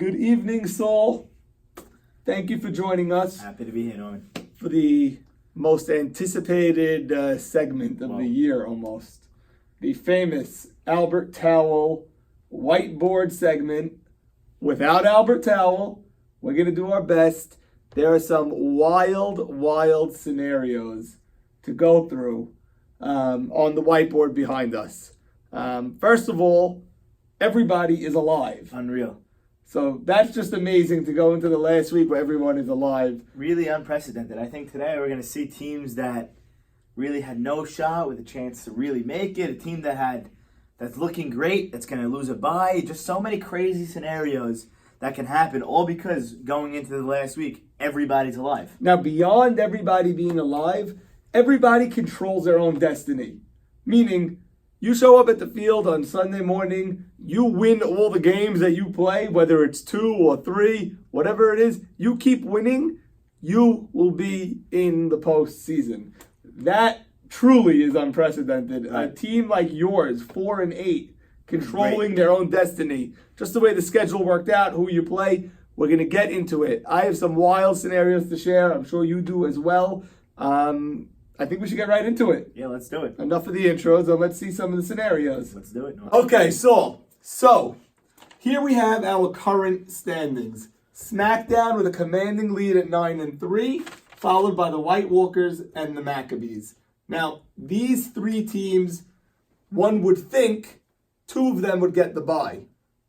Good evening, Saul. Thank you for joining us Happy to be here, Norman. for the most anticipated segment of the year almost. The famous Albert Towel whiteboard segment. Without Albert Towel, we're going to do our best. There are some wild scenarios to go through on the whiteboard behind us. First of all, everybody is alive. Unreal. So that's just amazing to go into the last week where everyone is alive. Really unprecedented. I think today we're going to see teams that really had no shot with a chance to really make it. A team that's looking great, that's going to lose a bye. Just so many crazy scenarios that can happen, all because going into the last week, everybody's alive. Now, beyond everybody being alive, everybody controls their own destiny. Meaning, you show up at the field on Sunday morning, you win all the games that you play, whether it's 2 or 3, whatever it is, you keep winning, you will be in the postseason. That truly is unprecedented. A team like yours, 4-8, controlling their own destiny. Just the way the schedule worked out, who you play, we're going to get into it. I have some wild scenarios to share. I'm sure you do as well. I think we should get right into it. Yeah, let's do it. Enough of the intros, and let's see some of the scenarios. Let's do it, Norman. Okay, so here we have our current standings. SmackDown with a commanding lead at 9-3, followed by the White Walkers and the Maccabees. Now, these 3 teams, one would think 2 of them would get the bye.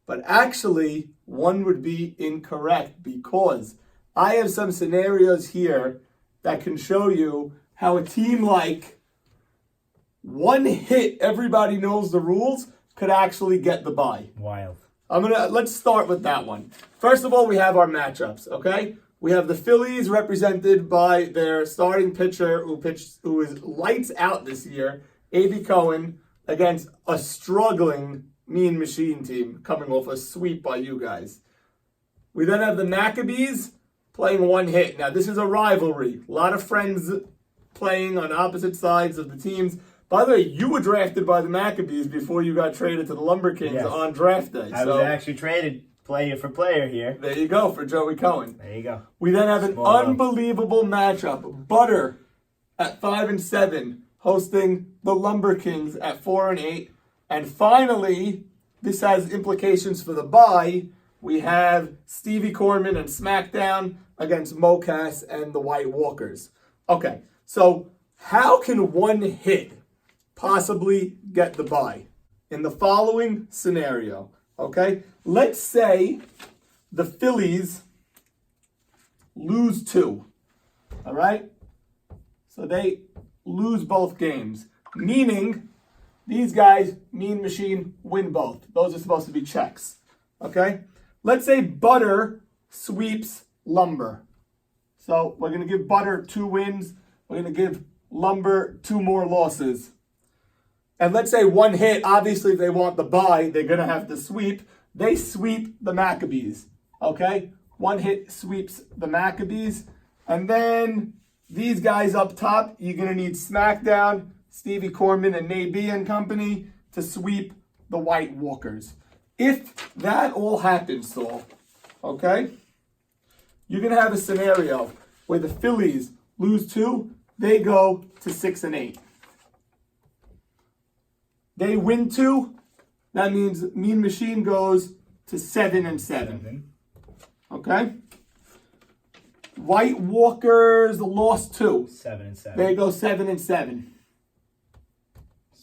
But actually, one would be incorrect because I have some scenarios here that can show you how a team like one hit, everybody knows the rules, could actually get the bye. Wild. Let's start with that one. First of all, we have our matchups, okay? We have the Phillies represented by their starting pitcher who is lights out this year, A.B. Cohen, against a struggling Mean Machine team coming off a sweep by you guys. We then have the Maccabees playing one hit. Now, this is a rivalry. A lot of friends playing on opposite sides of the teams. By the way, you were drafted by the Maccabees before you got traded to the Lumber Kings on draft day. I was actually traded player for player here. There you go, for Joey Cohen. There you go. We then have an unbelievable matchup. Butter at 5-7, hosting the Lumber Kings at 4-8. And finally, this has implications for the bye. We have Stevie Corman and SmackDown against Mocas and the White Walkers. Okay, so how can one hit possibly get the bye? In the following scenario, okay? Let's say the Phillies lose 2, all right? So they lose both games, meaning these guys, Mean Machine, win both. Those are supposed to be checks, okay? Let's say Butter sweeps Lumber. So we're going to give Butter 2 wins. We're going to give Lumber 2 more losses. And let's say one hit, obviously if they want the bye, they're going to have to sweep. They sweep the Maccabees, okay? One hit sweeps the Maccabees. And then these guys up top, you're going to need SmackDown, Stevie Corman and Naby and company to sweep the White Walkers. If that all happens, Saul, okay, you're going to have a scenario where the Phillies lose 2, they go to 6-8. They win 2, that means Mean Machine goes to 7-7. Okay? White Walkers lost 2. 7-7. They go 7-7.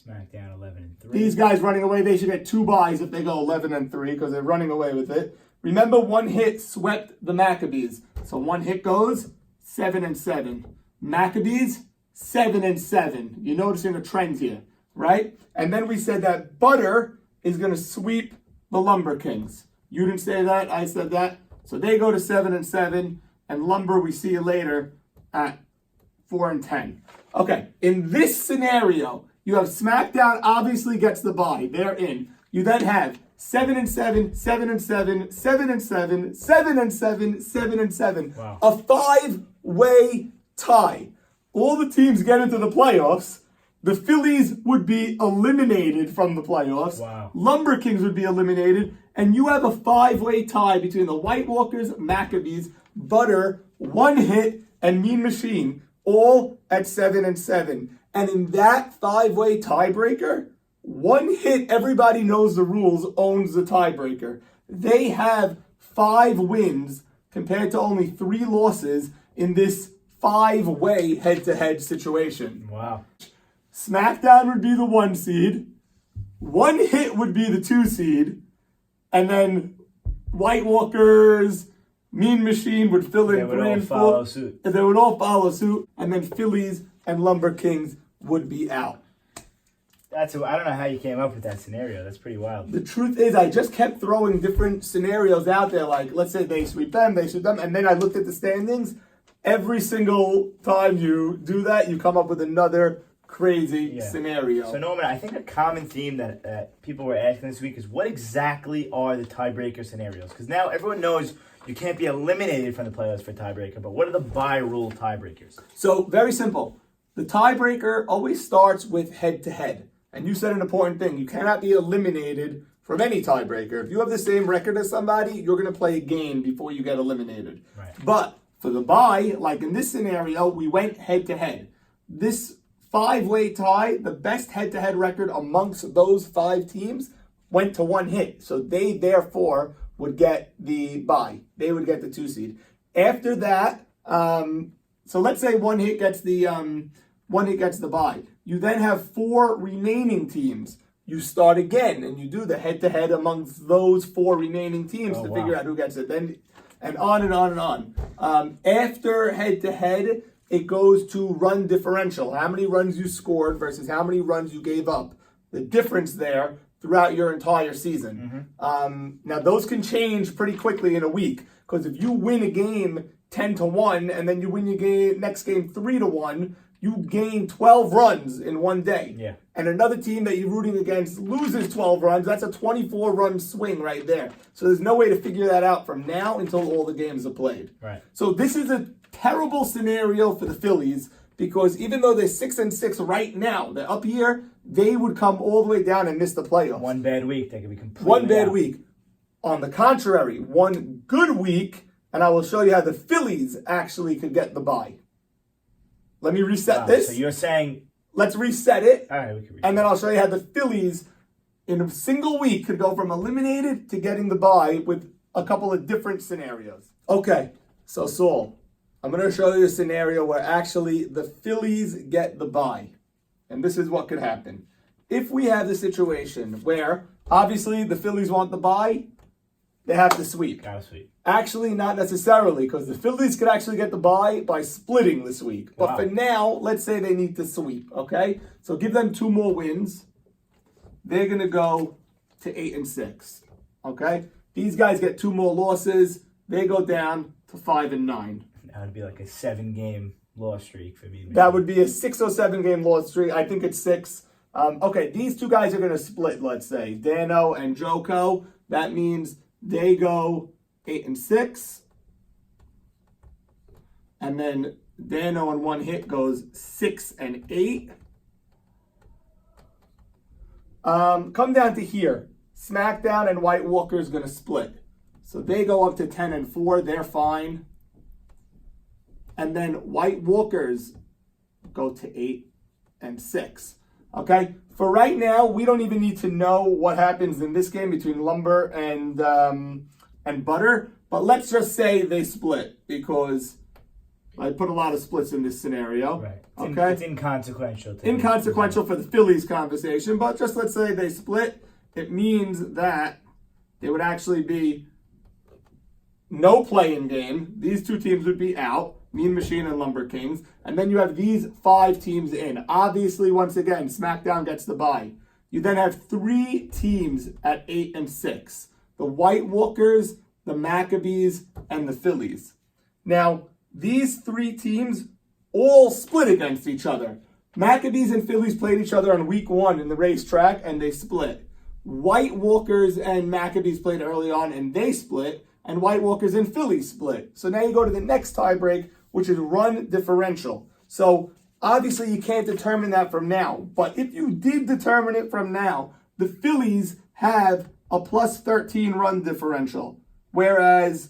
SmackDown 11-3. These guys running away, they should get 2 byes if they go 11-3 because they're running away with it. Remember, one hit swept the Maccabees. So one hit goes 7-7. Maccabees 7-7. You're noticing a trend here, right? And then we said that Butter is going to sweep the Lumber Kings. You didn't say that, I said that. So they go to 7-7, and Lumber, we see you later at 4-10. Okay, in this scenario, you have SmackDown obviously gets the bye. They're in. You then have 7-7, 7-7, 7-7, 7-7, 7-7. Wow. A 5-way tie. All the teams get into the playoffs, the Phillies would be eliminated from the playoffs. Wow. Lumber Kings would be eliminated. And you have a 5-way tie between the White Walkers, Maccabees, Butter, One Hit, and Mean Machine, all at 7-7. And in that 5-way tiebreaker, One Hit, everybody knows the rules, owns the tiebreaker. They have 5 wins compared to only 3 losses in this 5-way head-to-head situation. Wow. SmackDown would be the 1 seed, One Hit would be the 2 seed, and then White Walkers, Mean Machine would fill in They would 3 all and 4. follow suit. And they would all follow suit, and then Phillies and Lumber Kings would be out. I don't know how you came up with that scenario. That's pretty wild. The truth is, I just kept throwing different scenarios out there, like, let's say they sweep them, and then I looked at the standings. Every single time you do that, you come up with another crazy scenario. So, Norman, I think a common theme that people were asking this week is what exactly are the tiebreaker scenarios? Because now everyone knows you can't be eliminated from the playoffs for tiebreaker, but what are the bye rule tiebreakers? So, very simple. The tiebreaker always starts with head-to-head. And you said an important thing. You cannot be eliminated from any tiebreaker. If you have the same record as somebody, you're going to play a game before you get eliminated. Right. But for the bye, like in this scenario, we went head-to-head. This 5-way tie, the best head-to-head record amongst those 5 teams, went to One Hit. So they, therefore, would get the bye. They would get the 2 seed. After that, so let's say One Hit gets the bye. You then have 4 remaining teams. You start again, and you do the head-to-head amongst those 4 remaining teams to figure out who gets it. Then, and on and on and on. After head-to-head, it goes to run differential. How many runs you scored versus how many runs you gave up. The difference there throughout your entire season. Now, those can change pretty quickly in a week, because if you win a game 10-1, and then you win your next game 3-1, you gain 12 runs in one day. Yeah. And another team that you're rooting against loses 12 runs. That's a 24-run swing right there. So there's no way to figure that out from now until all the games are played. Right. So this is a terrible scenario for the Phillies, because even though they're 6-6 right now, they're up here, they would come all the way down and miss the playoffs. One bad week, they could be completely One bad out. week. On the contrary, one good week, and I will show you how the Phillies actually could get the bye. Let me reset this. So you're saying... Let's reset it. All right, we can reset and then I'll show you how the Phillies, in a single week, could go from eliminated to getting the bye with a couple of different scenarios. Okay, so Saul, I'm going to show you a scenario where actually the Phillies get the bye. And this is what could happen. If we have the situation where, obviously, the Phillies want the bye, they have to sweep. Gotta sweep. Actually, not necessarily, because the Phillies could actually get the bye by splitting this week. But for now, let's say they need to sweep, okay? So give them 2 more wins. They're going to go to 8-6, okay? These guys get 2 more losses. They go down to 5-9. That would be like a 7-game loss streak for me. That would be a 6 or 7 game loss streak. I think it's 6. Okay, these 2 guys are going to split, let's say. Dano and Joko. That means they go 8-6. And then Dano on One Hit goes 6-8. Come down to here. SmackDown and White Walker is going to split. So they go up to 10-4. They're fine. And then White Walkers go to 8-6. Okay? For right now, we don't even need to know what happens in this game between Lumber and Butter. But let's just say they split, because I put a lot of splits in this scenario. Right. It's inconsequential. Inconsequential for the Phillies conversation, but just let's say they split. It means that there would actually be no play-in game. These 2 teams would be out, Mean Machine and Lumber Kings. And then you have these 5 teams in. Obviously, once again, SmackDown gets the bye. You then have 3 teams at 8-6. The White Walkers, the Maccabees, and the Phillies. Now, these 3 teams all split against each other. Maccabees and Phillies played each other on week 1 in the racetrack, and they split. White Walkers and Maccabees played early on, and they split. And White Walkers and Phillies split. So now you go to the next tiebreak, which is run differential. So obviously you can't determine that from now. But if you did determine it from now, the Phillies have a plus 13 run differential, whereas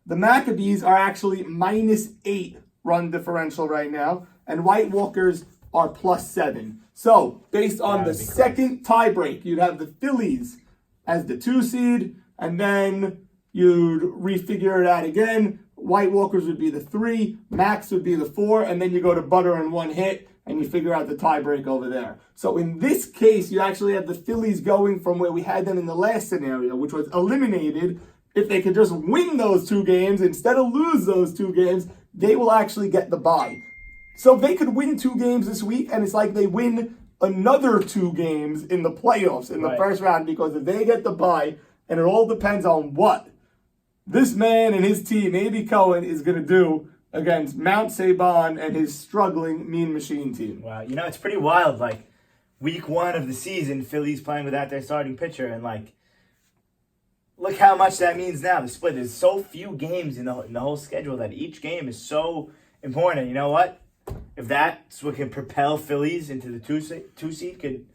the Maccabees are actually minus 8 run differential right now, and White Walkers are plus 7. So, based on the second tiebreak, you'd have the Phillies as the 2 seed, and then you'd refigure it out again. White Walkers would be the 3, Max would be the 4, and then you go to Butter and 1 hit, and you figure out the tiebreak over there. So in this case, you actually have the Phillies going from where we had them in the last scenario, which was eliminated. If they could just win those 2 games instead of lose those 2 games, they will actually get the bye. So they could win 2 games this week, and it's like they win another 2 games in the playoffs in the first round, because if they get the bye, and it all depends on what this man and his team, A.B. Cohen, is going to do against Mount Saban and his struggling Mean Machine team. Wow, it's pretty wild. Like, week 1 of the season, Phillies playing without their starting pitcher, and like, look how much that means now. The split. There's so few games in the whole schedule that each game is so important. And you know what? If that's what can propel Phillies into the 2 seed, could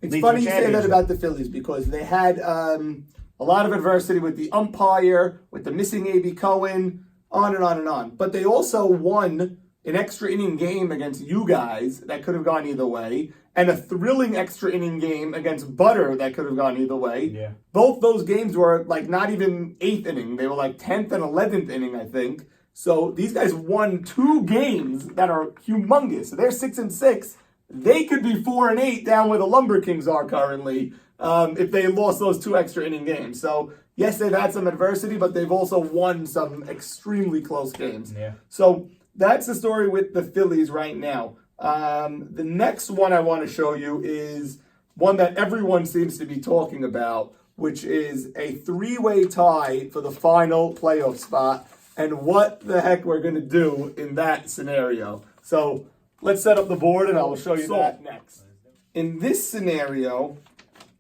it's funny you say that about the Phillies, because they had a lot of adversity with the umpire, with the missing A.B. Cohen, on and on and on. But they also won an extra inning game against you guys that could have gone either way, and a thrilling extra inning game against Butter that could have gone either way. Yeah. Both those games were like not even 8th inning. They were like 10th and 11th inning, I think. So these guys won 2 games that are humongous. So they're 6-6. They could be 4-8 down where the Lumber Kings are currently if they lost those 2 extra inning games. So yes, they've had some adversity, but they've also won some extremely close games. Yeah. So that's the story with the Phillies right now. The next one I want to show you is one that everyone seems to be talking about, which is a 3-way tie for the final playoff spot, and what the heck we're going to do in that scenario. So let's set up the board, and I will show you that next. In this scenario,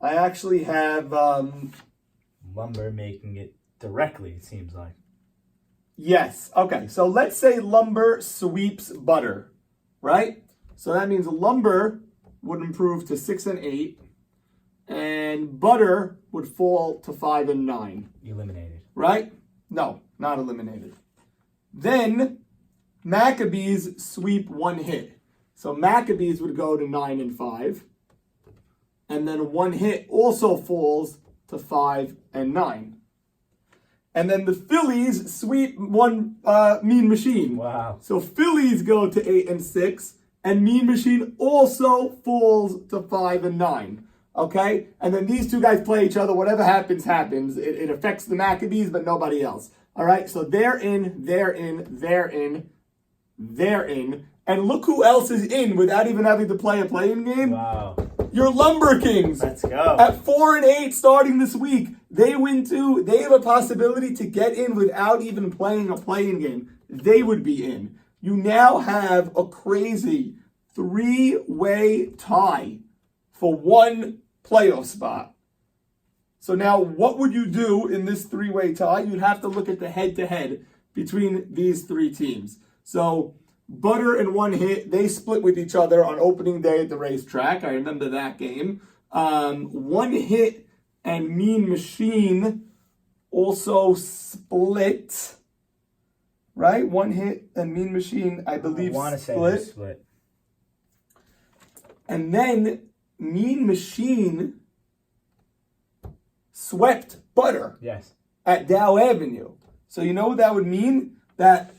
I actually have Lumber making it directly, it seems like. Yes. Okay, so let's say Lumber sweeps Butter, right? So that means Lumber would improve to 6-8, and Butter would fall to 5-9. Eliminated. Right? No, not eliminated. Then Maccabees sweep 1 hit. So Maccabees would go to 9-5. And then 1 hit also falls to 5-9. And then the Phillies sweep 1 Mean Machine. Wow. So Phillies go to 8-6, and Mean Machine also falls to 5-9. Okay? And then these 2 guys play each other. Whatever happens, happens. It affects the Maccabees, but nobody else. All right? So they're in. And look who else is in without even having to play a play-in game. Wow. Your Lumber Kings. Let's go. At 4-8 starting this week. They win 2. They have a possibility to get in without even playing a play-in game. They would be in. You now have a crazy 3-way tie for 1 playoff spot. So now what would you do in this 3-way tie? You'd have to look at the head-to-head between these 3 teams. So Butter and 1 hit, they split with each other on opening day at the racetrack. I remember that game. 1 hit and Mean Machine also split. Right? 1 hit and Mean Machine, I believe, split. And then Mean Machine swept Butter. Yes. At Dow Avenue. So you know what that would mean? That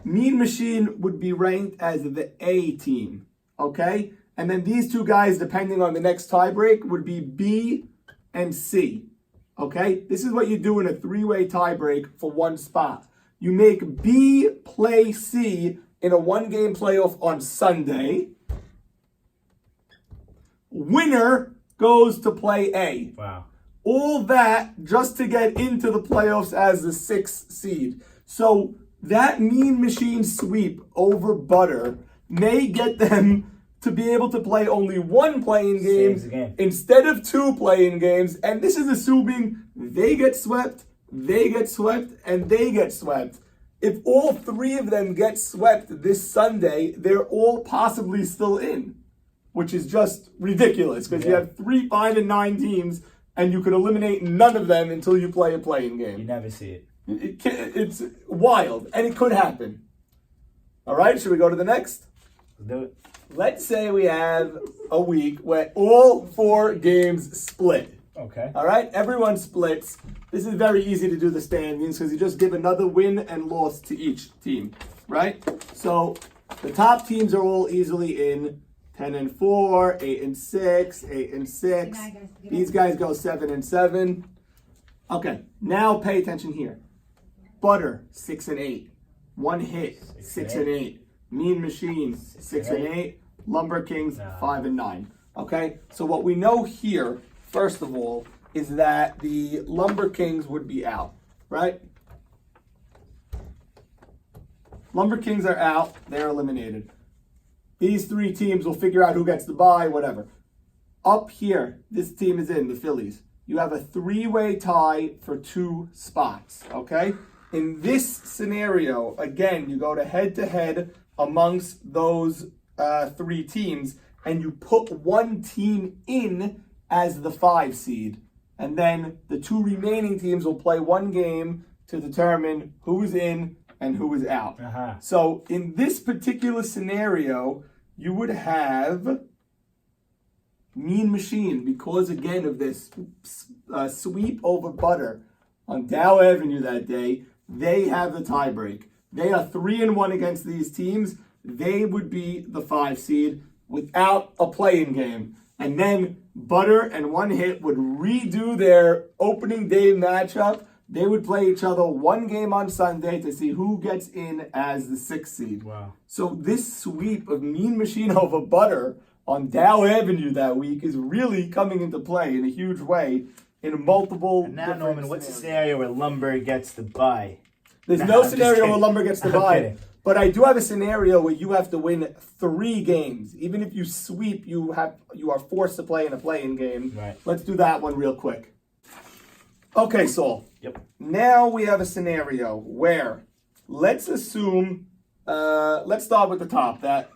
Mean Machine would be ranked as the A team. Okay? And then these 2 guys, depending on the next tiebreak, would be B and C. Okay? This is what you do in a 3-way tiebreak for 1 spot. You make B play C in a 1-game playoff on Sunday. Winner goes to play A. Wow. All that just to get into the playoffs as the 6th seed. So that Mean Machine sweep over Butter may get them to be able to play only 1 playing game instead of 2 playing games. And this is assuming they get swept, and they get swept. if all three of them get swept this Sunday, they're all possibly still in, which is just ridiculous because you have 3, 5, and 9 teams, and you could eliminate none of them until you play a play-in game. You never see it. It's wild, and it could happen. All right, should we go to the next? Let's do it. Let's say we have a week where all 4 games split. Okay. All right, everyone splits. This is very easy to do the standings because you just give another win and loss to each team, right? So the top teams are all easily in 10 and 4, 8 and 6, 8 and 6. These guys go 7 and 7. Okay, now pay attention here. Butter 6 and 8. One Hit 6 and 8. Mean Machine 6 and 8. Lumber Kings 5 and 9. Okay, so what we know here, first of all, is that the Lumber Kings would be out, right? Lumber Kings are out. They're eliminated. These 3 teams will figure out who gets the bye, whatever. Up here, this team is in, the Phillies. You have a 3-way tie for 2 spots, okay? In this scenario, again, you go to head amongst those 3 teams, and you put one team in as the 5 seed. And then the 2 remaining teams will play one game to determine who is in and who is out. So in this particular scenario, you would have Mean Machine, because again of this sweep over Butter on Dow Avenue that day. They have the tiebreak. They are 3 and 1 against these teams. They would be the 5 seed without a play-in game. And then Butter and One Hit would redo their opening day matchup. They would play each other one game on Sunday to see who gets in as the 6th seed. Wow. So this sweep of Mean Machine over Butter on Dow Avenue that week is really coming into play in a huge way in multiple And now, Norman, what's the scenario where Lumber gets the bye? There's no scenario where Lumber gets the bye. But I do have a scenario where you have to win 3 games. Even if you sweep, you are forced to play in a play-in game. Right. Let's do that one real quick. Okay, Saul. Yep. Now we have a scenario where, let's assume, let's start with the top, that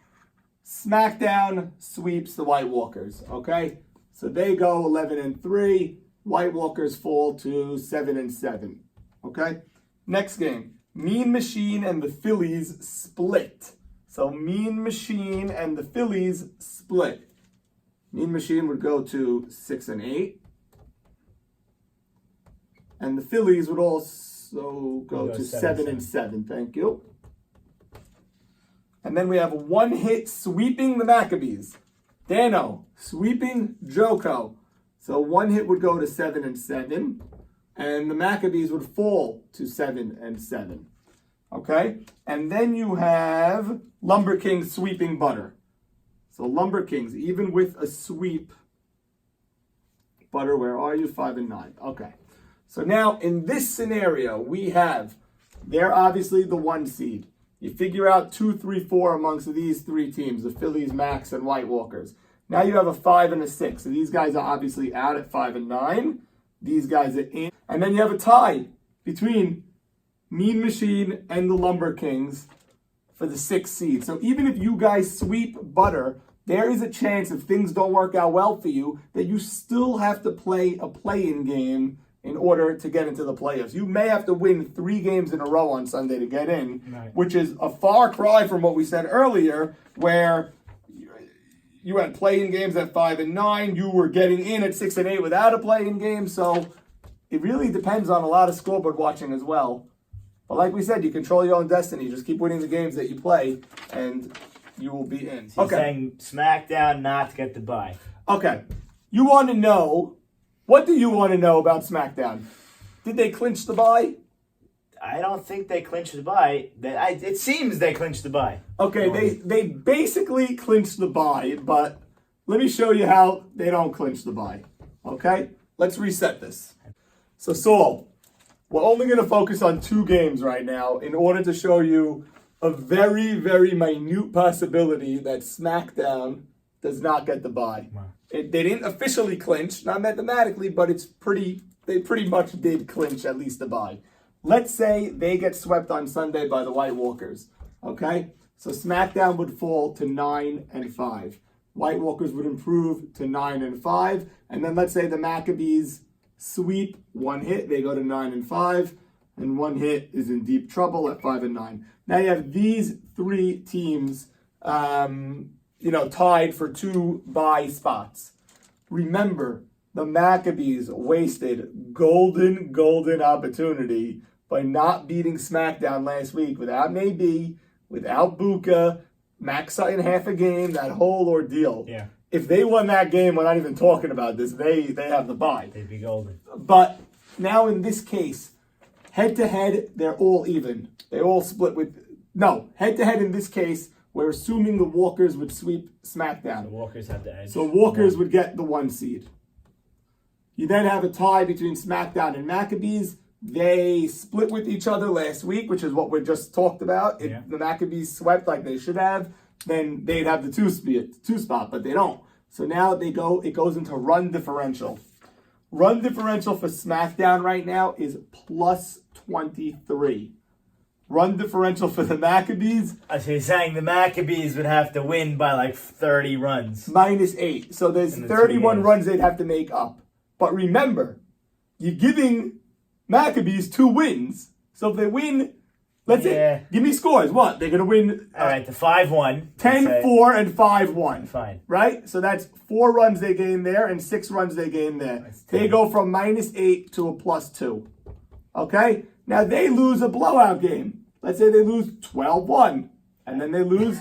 SmackDown sweeps the White Walkers, okay? So they go 11 and 3. White Walkers fall to 7 and 7, okay? Next game. Mean Machine and the Phillies split. So Mean Machine and the Phillies split. Mean Machine would go to 6 and 8. And the Phillies would also go to 7 and 7. Thank you. And then we have One Hit sweeping the Maccabees. Dano sweeping Joko. So One Hit would go to 7 and 7. And the Maccabees would fall to 7 and 7. Okay? And then you have Lumber Kings sweeping Butter. So Lumber Kings, even with a sweep, Butter, where are you? 5 and 9. Okay. So now in this scenario, we have, they're obviously the 1 seed. You figure out 2, 3, 4 amongst these 3 teams, the Phillies, Max, and White Walkers. Now you have a 5 and a 6. So these guys are obviously out at 5 and 9. These guys are in. And then you have a tie between Mean Machine and the Lumber Kings for the 6th seed. So even if you guys sweep Butter, there is a chance if things don't work out well for you that you still have to play a play-in game in order to get into the playoffs. You may have to win 3 games in a row on Sunday to get in, right, which is a far cry from what we said earlier, where you had play-in games at 5 and 9. You were getting in at 6 and 8 without a play-in game. So it really depends on a lot of scoreboard watching as well. But like we said, you control your own destiny. Just keep winning the games that you play, and you will be in. So you're saying SmackDown not to get the bye. Okay. You want to know, what do you want to know about SmackDown? Did they clinch the bye? I don't think they clinched the bye. It seems they clinched the bye. Okay, they basically clinched the bye, but let me show you how they don't clinch the bye. Okay? Let's reset this. So, Saul, we're only going to focus on 2 games right now in order to show you a very, very minute possibility that SmackDown does not get the bye. Wow. They didn't officially clinch, not mathematically, but they pretty much did clinch at least the bye. let's say they get swept on Sunday by the White Walkers. Okay? So SmackDown would fall to 9-5. White Walkers would improve to 9-5. And then let's say the Maccabees sweep one hit, they go to 9-5. And one hit is in deep trouble at 5-9. Now you have these three teams, tied for 2 bye spots. Remember, the Maccabees wasted golden opportunity by not beating SmackDown last week without Nabi, without Buka, Max Sutton half a game, that whole ordeal. Yeah. If they won that game, we're not even talking about this. They have the bye. They'd be golden. But now in this case, head-to-head, they're all even. They all split with... No, head-to-head in this case, we're assuming the Walkers would sweep SmackDown. The Walkers have the edge. So Walkers would get the 1 seed. You then have a tie between SmackDown and Maccabees. They split with each other last week, which is what we just talked about. If the Maccabees swept like they should have, then they'd have the 2 spot, but they don't. So now it goes into run differential. Run differential for SmackDown right now is plus 23. Run differential for the Maccabees. So you're saying the Maccabees would have to win by like 30 runs. -8. So there's 31 runs they'd have to make up. But remember, you're giving Maccabees 2 wins. So if they win, let's say, give me scores. What? They're going to win. All right, the 5-1. 10-4 and 5-1. Fine. Right? So that's 4 runs they gain there and 6 runs they gain there. They go from -8 to a +2. Okay? Now they lose a blowout game. Let's say they lose 12-1. And then they lose.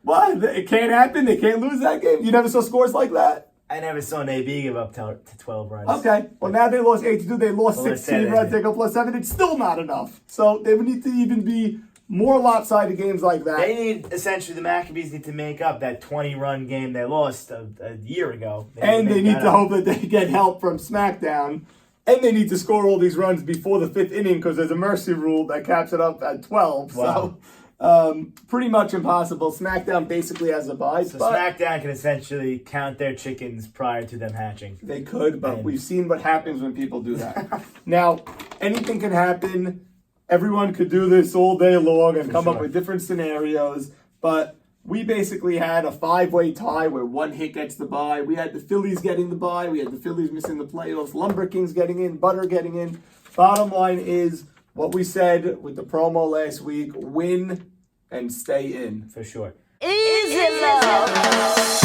What? It can't happen. They can't lose that game. You never saw scores like that? I never saw Nabi give up to 12 runs. Okay. Well, now they lost 8-2. They lost 16 runs. They go +7. It's still not enough. So they would need to even be more lopsided games like that. They need, essentially, the Maccabees need to make up that 20-run game they lost a year ago. They need to hope that they get help from SmackDown. And they need to score all these runs before the 5th inning because there's a mercy rule that caps it up at 12. Wow. So pretty much impossible. SmackDown basically has a bye. So SmackDown can essentially count their chickens prior to them hatching. They could, but we've seen what happens when people do that. Now, anything can happen. Everyone could do this all day long and come up with different scenarios. But we basically had a 5-way tie where one hit gets the bye. We had the Phillies getting the bye. We had the Phillies missing the playoffs. Lumber Kings getting in. Butter getting in. Bottom line is what we said with the promo last week. Win and stay in. For sure. Easy love.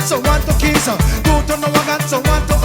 So want to kiss her. Go to no one got so want to